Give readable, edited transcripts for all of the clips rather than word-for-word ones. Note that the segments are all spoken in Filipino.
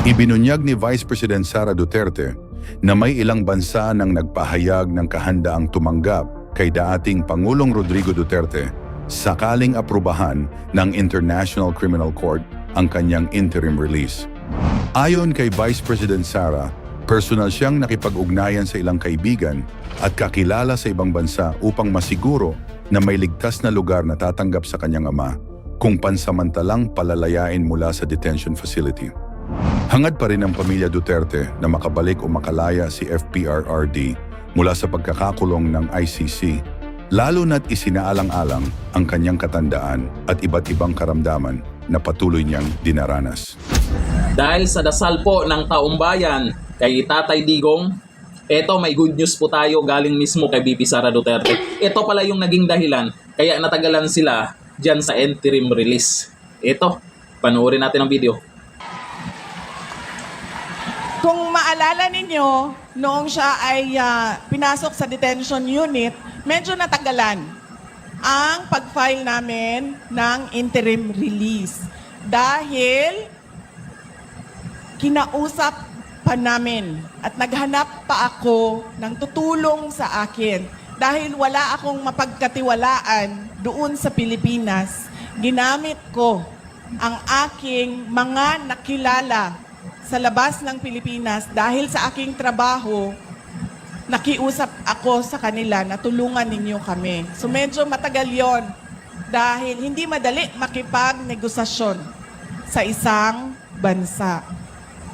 Ibinunyag ni Vice President Sara Duterte na may ilang bansa nang nagpahayag ng kahandaang tumanggap kay dating Pangulong Rodrigo Duterte sakaling aprubahan ng International Criminal Court ang kanyang interim release. Ayon kay Vice President Sara, personal siyang nakipag-ugnayan sa ilang kaibigan at kakilala sa ibang bansa upang masiguro na may ligtas na lugar na tatanggap sa kanyang ama kung pansamantalang palalayain mula sa detention facility. Hangad pa rin ang pamilya Duterte na makabalik o makalaya si FPRRD mula sa pagkakakulong ng ICC, lalo na't isinaalang-alang ang kanyang katandaan at iba't ibang karamdaman na patuloy niyang dinaranas. Dahil sa dasal po ng taong bayan kay Tatay Digong, eto may good news po tayo galing mismo kay VP Sara Duterte. Ito pala yung naging dahilan kaya natagalan sila dyan sa interim release. Ito, panoorin natin ang video. Kung maalala ninyo, noong siya ay pinasok sa detention unit, medyo natagalan ang pag-file namin ng interim release. Dahil kinausap pa namin at naghanap pa ako ng tutulong sa akin. Dahil wala akong mapagkatiwalaan doon sa Pilipinas, ginamit ko ang aking mga nakilala sa labas ng Pilipinas dahil sa aking trabaho, nakiusap ako sa kanila na tulungan ninyo kami. So medyo matagal yon dahil hindi madali makipag-negosasyon sa isang bansa.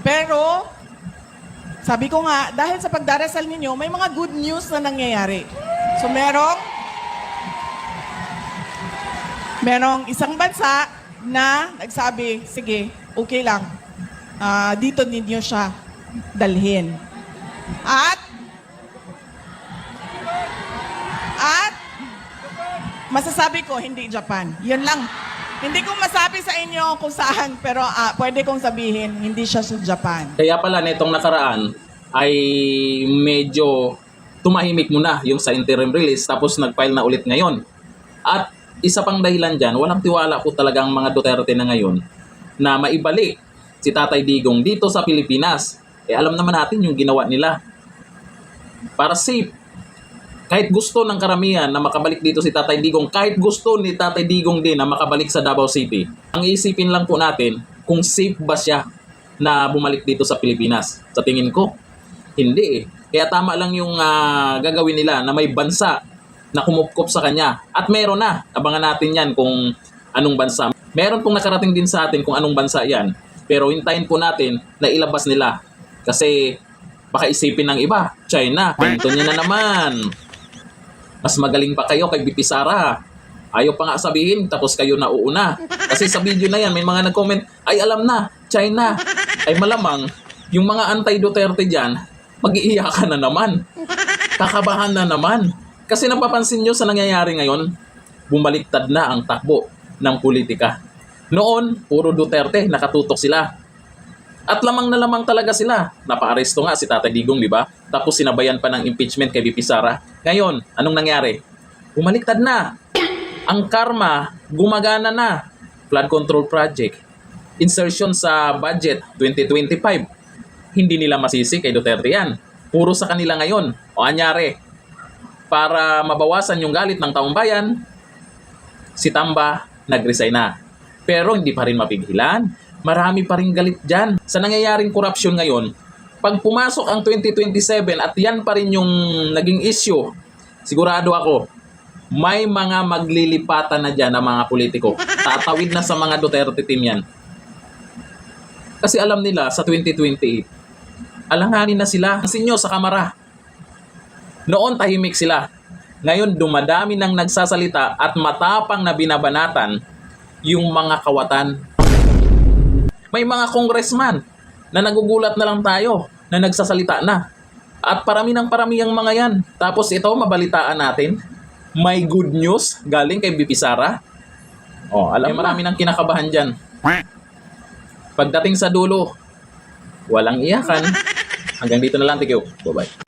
Pero, sabi ko nga, dahil sa pagdarasal ninyo, may mga good news na nangyayari. So merong isang bansa na nagsabi, sige, okay lang. Dito ninyo siya dalhin. At masasabi ko, hindi Japan. Yun lang. Hindi ko masabi sa inyo kung saan, pero pwede kong sabihin, hindi siya sa Japan. Kaya pala nitong nakaraan ay medyo tumahimik muna yung sa interim release tapos nag-file na ulit ngayon. At isa pang dahilan dyan, walang tiwala po talagang mga Duterte na ngayon na maibalik si Tatay Digong dito sa Pilipinas. Alam naman natin yung ginawa nila. Para safe. Kahit gusto ng karamihan na makabalik dito si Tatay Digong, kahit gusto ni Tatay Digong din na makabalik sa Davao City, ang iisipin lang po natin kung safe ba siya na bumalik dito sa Pilipinas. Sa tingin ko, hindi eh. Kaya tama lang yung gagawin nila na may bansa na kumupkop sa kanya. At meron na. Abangan natin yan kung anong bansa. Meron pong nakarating din sa atin kung anong bansa yan. Pero hintayin po natin na ilabas nila. Kasi baka isipin ng iba, China, kwento niya na naman. Mas magaling pa kayo kay VP Sara. Ayaw pa nga sabihin, tapos kayo nauuna. Kasi sa video na yan, may mga nag-comment, ay alam na, China. Ay malamang, yung mga anti-Duterte dyan, mag-iiyakan na naman. Kakabahan na naman. Kasi napapansin nyo sa nangyayari ngayon, bumaliktad na ang takbo ng politika. Noon, puro Duterte, nakatutok sila. At lamang na lamang talaga sila. Napa-aresto nga si Tatay Digong, di ba? Tapos sinabayan pa ng impeachment kay VP Sara. Ngayon, anong nangyari? Bumaliktad na. Ang karma, gumagana na. Flood control project. Insertion sa budget 2025. Hindi nila masisi kay Duterte yan. Puro sa kanila ngayon. O anyari, para mabawasan yung galit ng taong bayan, si Tamba nag-resign na. Pero hindi pa rin mapigilan. Marami pa rin galit dyan. Sa nangyayaring korupsyon ngayon, pag pumasok ang 2027 at yan pa rin yung naging issue, sigurado ako, may mga maglilipatan na dyan ng mga politiko. Tatawid na sa mga Duterte team yan. Kasi alam nila sa 2028, alanganin na sila. Pansin nyo sa kamara. Noon tahimik sila. Ngayon dumadami nang nagsasalita at matapang na binabanatan yung mga kawatan. May mga congressman na nagugulat na lang tayo na nagsasalita na. At parami ng parami ang mga yan. Tapos ito, mabalitaan natin, may good news galing kay VP Sara. Alam mo, marami nang kinakabahan dyan. Pagdating sa dulo, walang iyakan. Hanggang dito na lang, thank you. Bye-bye.